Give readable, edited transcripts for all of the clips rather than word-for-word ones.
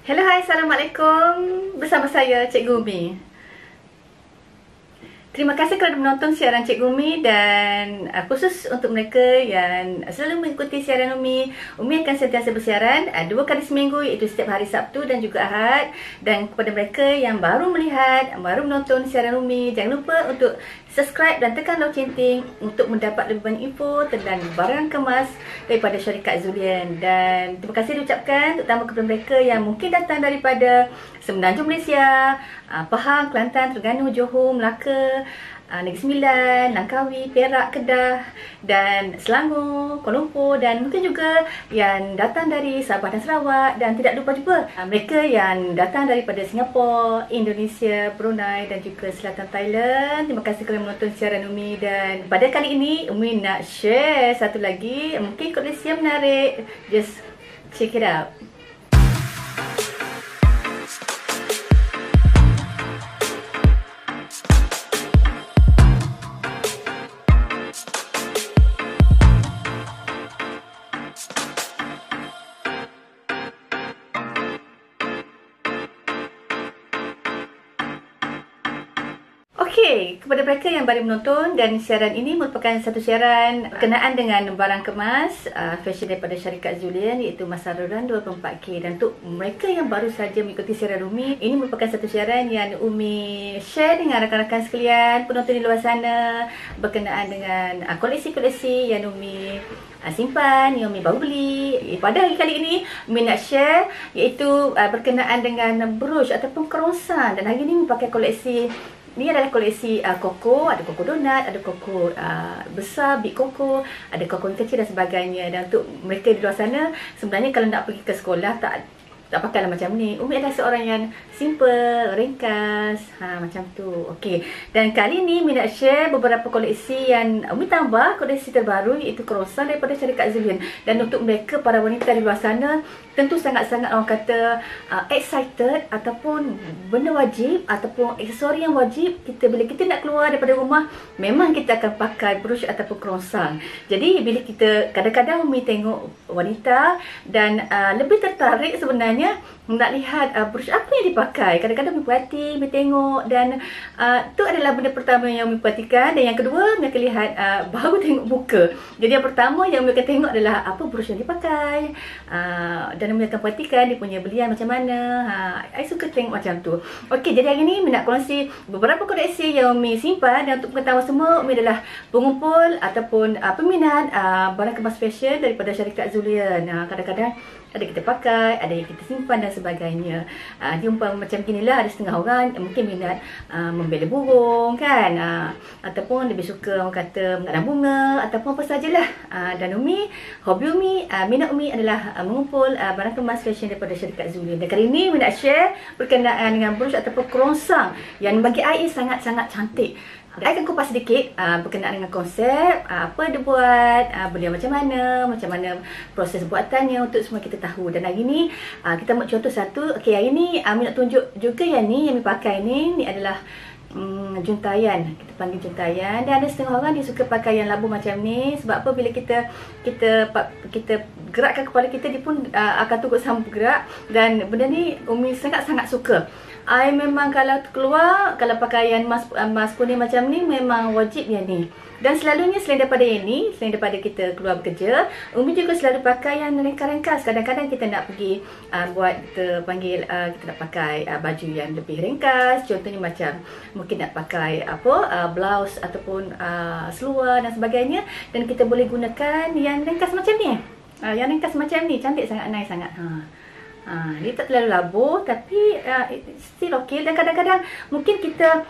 Hello, hai, Assalamualaikum. Bersama saya, Cikgu Umi. Terima kasih kerana menonton siaran Cikgu Umi dan khusus untuk mereka yang selalu mengikuti siaran Umi. Umi akan sentiasa bersiaran 2 kali seminggu, iaitu setiap hari Sabtu dan juga Ahad. Dan kepada mereka yang baru melihat, baru menonton siaran Umi, jangan lupa untuk subscribe dan tekan lonceng untuk mendapat lebih banyak info tentang barang kemas daripada syarikat Zulian. Dan terima kasih diucapkan terutama kepada mereka yang mungkin datang daripada Semenanjung Malaysia, Pahang, Kelantan, Terengganu, Johor, Melaka, Negeri Sembilan, Langkawi, Perak, Kedah dan Selangor, Kuala Lumpur, dan mungkin juga yang datang dari Sabah dan Sarawak. Dan tidak lupa juga mereka yang datang daripada Singapura, Indonesia, Brunei dan juga Selatan Thailand. Terima kasih kerana menonton siaran Umi. Dan pada kali ini Umi nak share satu lagi, mungkin koleksi yang menarik. Just check it out. Okey, kepada mereka yang baru menonton, dan siaran ini merupakan satu siaran berkenaan dengan barang kemas fashion daripada syarikat Zulian, iaitu Masaruran 24K. Dan untuk mereka yang baru saja mengikuti siaran Umi, ini merupakan satu siaran yang Umi share dengan rakan-rakan sekalian, penonton di luar sana, berkenaan dengan koleksi-koleksi yang Umi simpan, yang Umi baru beli. Pada hari kali ini Umi nak share iaitu berkenaan dengan brooch ataupun kerosan. Dan hari ini Umi pakai koleksi. Ini adalah koleksi koko, ada koko donat, ada koko besar, big koko, ada koko yang kecil dan sebagainya. Dan untuk mereka di luar sana, sebenarnya kalau nak pergi ke sekolah tak pakailah macam ni. Umi adalah seorang yang simple, ringkas, macam tu. Okey. Dan kali ni Umi nak share beberapa koleksi yang Umi tambah, koleksi terbaru iaitu kerosan daripada syarikat Zulian. Dan untuk mereka para wanita di luar sana, tentu sangat-sangat orang kata excited ataupun benda wajib ataupun aksesori yang wajib kita bila kita nak keluar daripada rumah, memang kita akan pakai brooch ataupun kerosan. Jadi bila kita kadang-kadang Umi tengok wanita dan lebih tertarik sebenarnya nak lihat brooch apa yang dipakai. Kadang-kadang Umi perhati, Umi tengok, dan tu adalah benda pertama yang Umi perhatikan. Dan yang kedua, Umi akan lihat baru tengok muka. Jadi yang pertama yang Umi akan tengok adalah apa brooch yang dipakai, dan Umi akan perhatikan dia punya belian macam mana. I suka tengok macam tu. Okey, jadi hari ni Umi nak kongsi beberapa koleksi yang Umi simpan. Dan untuk pengetahuan semua, Umi adalah pengumpul ataupun peminat barang kemas fashion daripada syarikat Zulian. Kadang-kadang ada kita pakai, ada yang kita simpan dan sebagainya. Dia umpama macam inilah, ada setengah orang mungkin minat membela burung kan, ataupun lebih suka orang kata menanam bunga ataupun apa sajalah. Dan Umi, hobi Umi, minat Umi adalah mengumpul barang kemas fashion daripada syarikat Zulian. Dan kali ini Umi nak share berkenaan dengan brooch ataupun kerongsang yang bagi I sangat-sangat cantik. I akan kupas sedikit berkenaan dengan konsep, apa dia buat, beliau macam mana proses buatannya untuk semua kita tahu. Dan hari ni kita ambil contoh satu. Okey, hari ni Ami nak tunjuk juga yang ni, yang Ami pakai ni. Ni adalah juntayan, kita panggil juntayan. Dan ada setengah orang dia suka pakai yang labu macam ni. Sebab apa, bila kita gerakkan kepala kita, dia pun akan turut sama bergerak. Dan benda ni Umi sangat-sangat suka. I memang kalau keluar, kalau pakaian mas kuning macam ni, memang wajib yang ni. Dan selalunya selain daripada ini, selain daripada kita keluar bekerja, Umi juga selalu pakai yang ringkas-ringkas. Kadang-kadang kita nak pergi buat, kita panggil, kita nak pakai baju yang lebih ringkas. Contohnya macam mungkin nak pakai blouse ataupun seluar dan sebagainya. Dan kita boleh gunakan yang ringkas macam ni. Yang ringkas macam ni, cantik sangat, nice sangat. Dia tak terlalu labu, tapi still okay. Dan kadang-kadang mungkin kita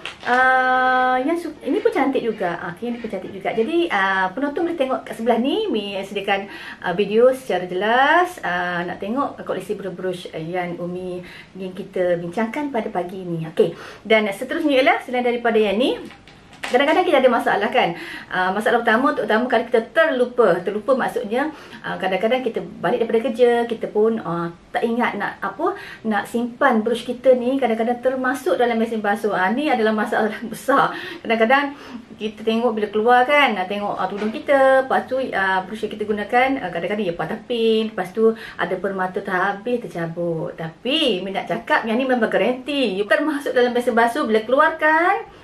ini pun cantik juga. Ini pun cantik juga. Jadi penonton boleh tengok kat sebelah ni. Umi sediakan video secara jelas. Nak tengok koleksi brooch yang Umi ingin kita bincangkan pada pagi ini. Okey. Dan seterusnya ialah, selain daripada yang ni, Kadang-kadang kita ada masalah kan. Masalah utama terutama kalau kita terlupa maksudnya kadang-kadang kita balik daripada kerja, kita pun tak ingat nak simpan brush kita ni, kadang-kadang termasuk dalam mesin basuh. Ni adalah masalah besar. Kadang-kadang kita tengok bila keluar kan, tengok tudung kita, lepas tu brush yang kita gunakan kadang-kadang dia patah pin, lepas tu ada permata terhabis, tercabut. Tapi minat cakap yang ni memang garanti termasuk dalam mesin basuh. Bila keluarkan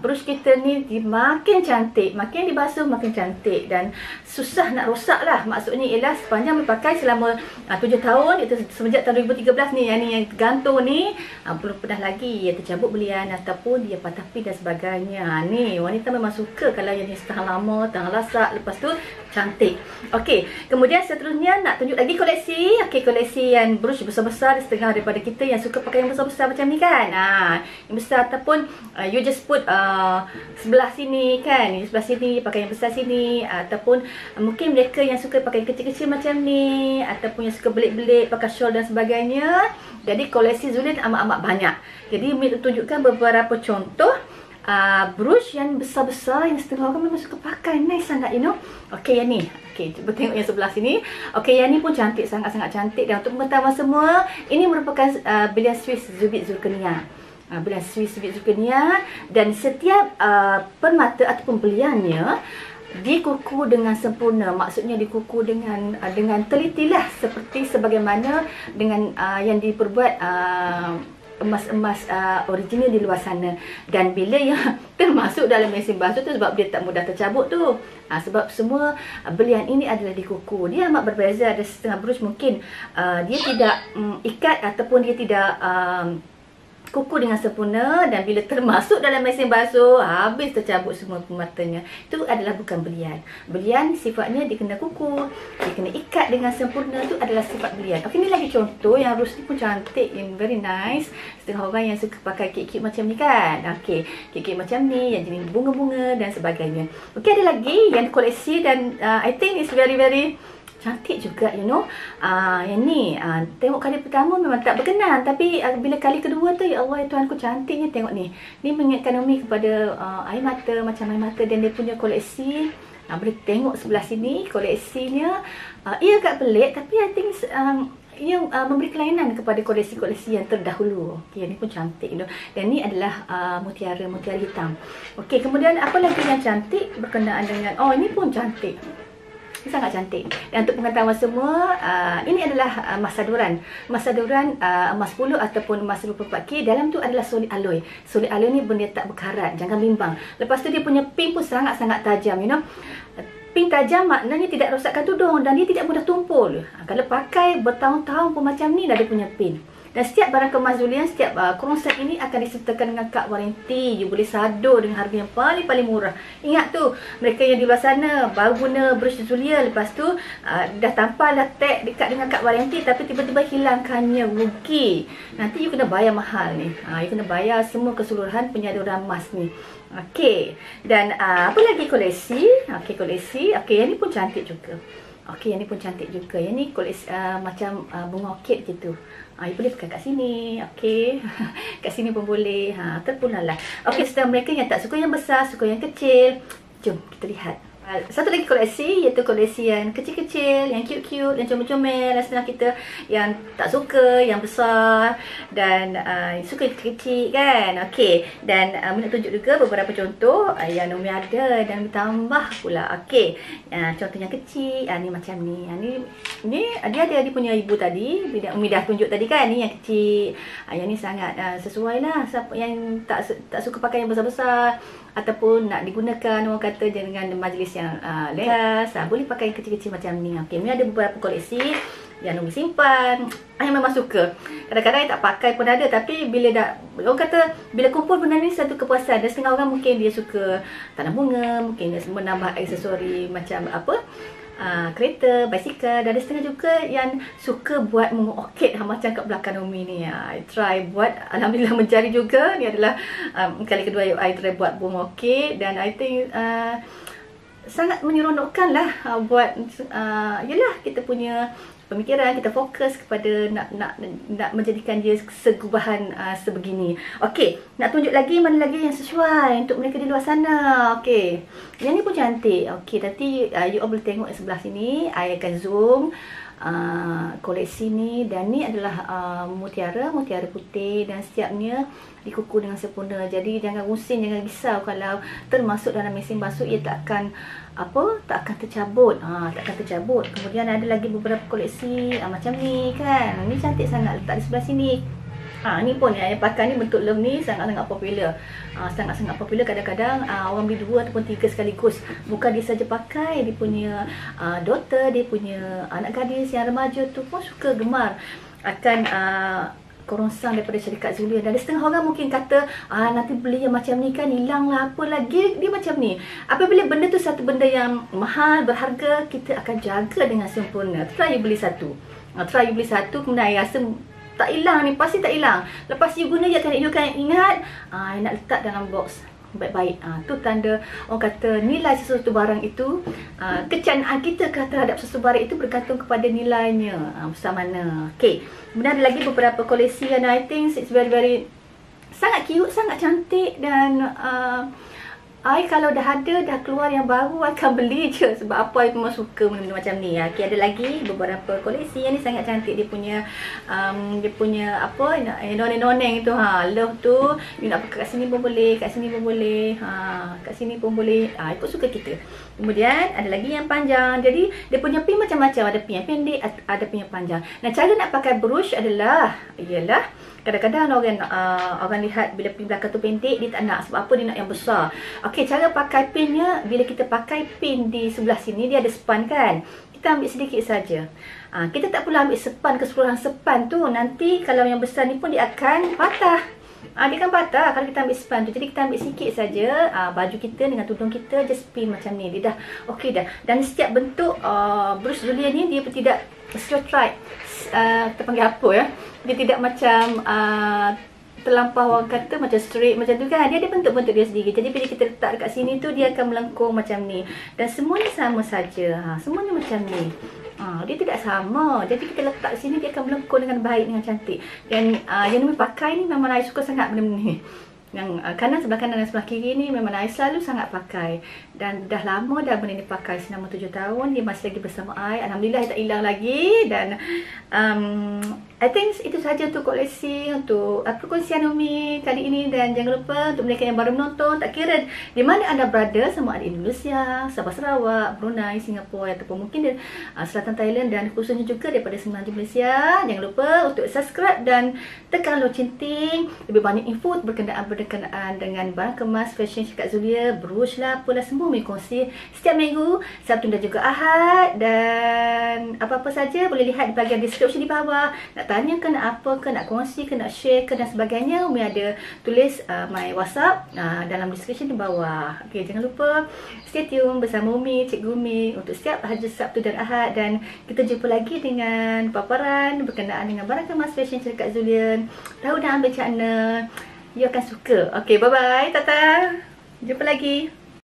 brush kita ni makin cantik, makin dibasuh makin cantik dan susah nak rosak lah. Maksudnya ialah sepanjang berpakai selama 7 tahun, itu semenjak tahun 2013 ni, yang gantung ni belum pernah lagi ia tercabut belian ataupun dia patah pin dan sebagainya. Ni wanita memang suka kalau yang ni tahan lama, tahan lasak, lepas tu cantik. Okey, kemudian seterusnya nak tunjuk lagi koleksi. Okey, koleksi yang brush besar-besar, setengah daripada kita yang suka pakai yang besar-besar macam ni kan. Yang besar ataupun you just put sebelah sini kan, sebelah sini pakai yang besar sini, ataupun mungkin mereka yang suka pakai yang kecil-kecil macam ni, ataupun yang suka belit-belit pakai shawl dan sebagainya. Jadi koleksi Zulian amat-amat banyak. Jadi Umi tunjukkan beberapa contoh brush yang besar-besar yang setengah orang memang suka pakai. Nice sangat, you know. Okey, yang ni. Okey, cuba tengok yang sebelah sini. Okey, yang ni pun cantik, sangat-sangat cantik. Dan untuk pengetahuan semua, ini merupakan bilian Swiss Zubit Zirconia. Bilian Swiss Zubit Zirconia, dan setiap permata ataupun beliannya dikuku dengan sempurna. Maksudnya dikuku dengan telitilah, seperti sebagaimana dengan yang diperbuat emas-emas original di luar sana. Dan bila yang termasuk dalam mesin basuh tu sebab dia tak mudah tercabut tu. Sebab semua belian ini adalah dikuku. Dia amat berbeza. Ada setengah brush mungkin dia tidak ikat ataupun dia tidak kuku dengan sempurna, dan bila termasuk dalam mesin basuh habis tercabut semua pematanya. Itu adalah bukan belian. Belian sifatnya dia kena kuku, dia kena ikat dengan sempurna, itu adalah sifat belian. Okey, ni lagi contoh yang brush ni pun cantik, yang very nice. Setengah orang yang suka pakai kek-kek macam ni kan. Okey, kek-kek macam ni yang jenis bunga-bunga dan sebagainya. Okey, ada lagi yang koleksi dan I think is very cantik juga, you know. Yang ni tengok kali pertama memang tak berkenan, tapi bila kali kedua tu, ya Allah ya Tuhanku, cantiknya. Tengok ni. Ni mengingatkan Umi kepada air mata, macam air mata, dan dia punya koleksi. Boleh tengok sebelah sini koleksinya. Ia agak pelik, tapi I think ia memberi kelainan kepada koleksi-koleksi yang terdahulu. Okay, ni pun cantik, you know. Dan ni adalah mutiara hitam. Okey, kemudian apa lagi yang cantik berkenaan dengan ini pun cantik. Ini sangat cantik. Dan untuk pengetahuan semua, ini adalah emas saduran. Emas saduran emas 10 ataupun emas 24K. Dalam tu adalah solid alloy. Solid alloy ni benda tak berkarat, jangan bimbang. Lepas tu dia punya pin pun sangat-sangat tajam, you know. Pin tajam maknanya tidak rosakkan tudung dan dia tidak mudah tumpul. Kalau pakai bertahun-tahun pun macam ni dah dia punya pin. Dan setiap barang kemas Zulian, setiap konsep ini akan disertakan dengan kad waranti. You boleh sadur dengan harga yang paling murah. Ingat tu, mereka yang di luar sana baru guna brush Zulian, lepas tu dah tampal, dah tag dekat dengan kad waranti, tapi tiba-tiba hilangkannya, rugi. Nanti you kena bayar mahal ni. You kena bayar semua keseluruhan penyaduran emas ni. Okey. Dan apa lagi koleksi? Okey, koleksi. Okey, yang ni pun cantik juga. Okey, yang ni pun cantik juga. Yang ni koleksi macam bunga orkid gitu. You boleh pakai kat sini. Okey. Kat sini pun boleh. Terpunalah. Okey, sedang mereka yang tak suka yang besar, suka yang kecil. Jom kita lihat. Satu lagi koleksi, iaitu koleksi yang kecil-kecil, yang cute-cute, yang comel-comel. Dan setengah kita yang tak suka yang besar dan suka yang kecil-kecil kan. Okey, dan nak tunjuk juga beberapa contoh yang Umi ada dan tambah pula. Okey, contoh yang kecil, ni macam ni. Ni dia ada dia punya ibu tadi. Umi dah tunjuk tadi kan, ni yang kecil. Yang ni sangat sesuai lah. Siapa yang tak suka pakai yang besar-besar ataupun nak digunakan orang kata dengan majlis yang lekas, boleh pakai yang kecil-kecil macam ni. Okey, ni ada beberapa koleksi yang Umi simpan. Yang memang suka. Kadang-kadang tak pakai pun ada, tapi bila orang kata bila kumpul benda ni satu kepuasan. Dan setengah orang mungkin dia suka tanam bunga, mungkin dia semua nambah aksesori macam apa, kereta, basikal. Dan ada setengah juga yang suka buat bunga orkid macam kat belakang Umi ni. I try buat, alhamdulillah mencari juga. Ni adalah kali kedua I try buat bunga orkid, dan I think sangat menyeronokkan lah buat yelah kita punya pemikiran, kita fokus kepada nak menjadikan dia segubahan sebegini. Okey, nak tunjuk lagi mana lagi yang sesuai untuk mereka di luar sana. Okey, yang ni pun cantik. Okey, nanti you all boleh tengok sebelah sini. I akan zoom koleksi ni, dan ni adalah mutiara putih, dan setiapnya dikukur dengan sempurna. Jadi jangan rusing, jangan risau kalau termasuk dalam mesin basuh, ia tak akan tercabut. Tak akan tercabut. Kemudian ada lagi beberapa koleksi macam ni kan. Ni cantik sangat, letak di sebelah sini. Ni pun yang pakai ni bentuk love ni sangat-sangat popular. Sangat-sangat popular. Kadang-kadang orang beli 2 ataupun 3 sekaligus. Bukan dia saja pakai, dia punya daughter, dia punya anak gadis yang remaja tu pun suka gemar akan kerongsang daripada syarikat Zulian. Dan setengah orang mungkin kata nanti beli yang macam ni kan hilang lah, apa lagi dia macam ni. Apabila benda tu satu benda yang mahal, berharga, kita akan jaga dengan sempurna. Try you beli satu. Kemudian I rasa tak hilang ni, pasti tak hilang. Lepas you guna, you akan ingat nak letak dalam box baik-baik. Tu tanda orang kata nilai sesuatu barang itu, kecanaan kita terhadap sesuatu barang itu bergantung kepada nilainya besar mana. Okay, kemudian ada lagi beberapa koleksi yang I think it's very sangat cute, sangat cantik, dan kalau dah keluar yang baru, I akan beli je. Sebab apa, I memang suka benda-benda macam ni. Okay, ada lagi beberapa koleksi yang ni sangat cantik. Dia punya apa, noneng-noneng tu. Love tu, you nak pakai kat sini pun boleh, kat sini pun boleh, kat sini pun boleh. Ikut suka kita. Kemudian ada lagi yang panjang. Jadi dia punya pin macam-macam. Ada pin yang pendek, ada pin yang panjang. Nah, cara nak pakai brush adalah, ialah kadang-kadang orang lihat bila pin belakang tu pendek, dia tak nak. Sebab apa, dia nak yang besar. Okey, cara pakai pinnya, bila kita pakai pin di sebelah sini, dia ada sepan kan. Kita ambil sedikit saja. Kita tak perlu ambil sepan, keseluruhan sepan tu. Nanti kalau yang besar ni pun dia akan patah. Dia akan patah kalau kita ambil sepan tu. Jadi kita ambil sikit saja. Baju kita dengan tudung kita just pin macam ni. Dia dah okey dah. Dan setiap bentuk brush Zulian ni, dia tidak straight right. Kita panggil apa ya? Dia tidak macam terlampau orang kata macam straight macam tu kan. Dia ada bentuk-bentuk dia sendiri. Jadi bila kita letak dekat sini tu, dia akan melengkung macam ni. Dan semuanya sama saja. Semuanya macam ni. Dia tidak sama. Jadi kita letak sini, dia akan melengkung dengan baik, dengan cantik. Dan yang Numi pakai ni memang saya suka sangat benda-benda ni. Yang sebelah kanan dan sebelah kiri ni memang saya selalu sangat pakai. Dan dah lama dah benda ni pakai, selama 7 tahun. Dia masih lagi bersama saya. Alhamdulillah, tak hilang lagi. Dan I think itu sahaja untuk koleksi, untuk perkongsian Umi kali ini. Dan jangan lupa untuk mereka yang baru menonton, tak kira di mana anda berada, sama ada Indonesia, Sabah Sarawak, Brunei, Singapura, ataupun mungkin di selatan Thailand, dan khususnya juga daripada Semenanjung Malaysia. Jangan lupa untuk subscribe dan tekan lonceng ting. Lebih banyak info berkenaan dengan barang kemas fashion syarikat Zulia, brush lah, apalah, semua Umi kongsi setiap minggu, Sabtu dan juga Ahad. Dan apa-apa saja boleh lihat di bahagian description di bawah. Nak tanya ke, nak apa ke, nak kongsi ke, nak share ke dan sebagainya, Umi ada tulis my WhatsApp dalam description di bawah. Okay, jangan lupa stay tune bersama Umi, Cikgu Umi, untuk setiap hari Sabtu dan Ahad. Dan kita jumpa lagi dengan paparan berkenaan dengan barang kemas fashion syarikat Zulian. Tahu dah ambil macam mana, you akan suka. Okay, bye-bye, tata. Jumpa lagi.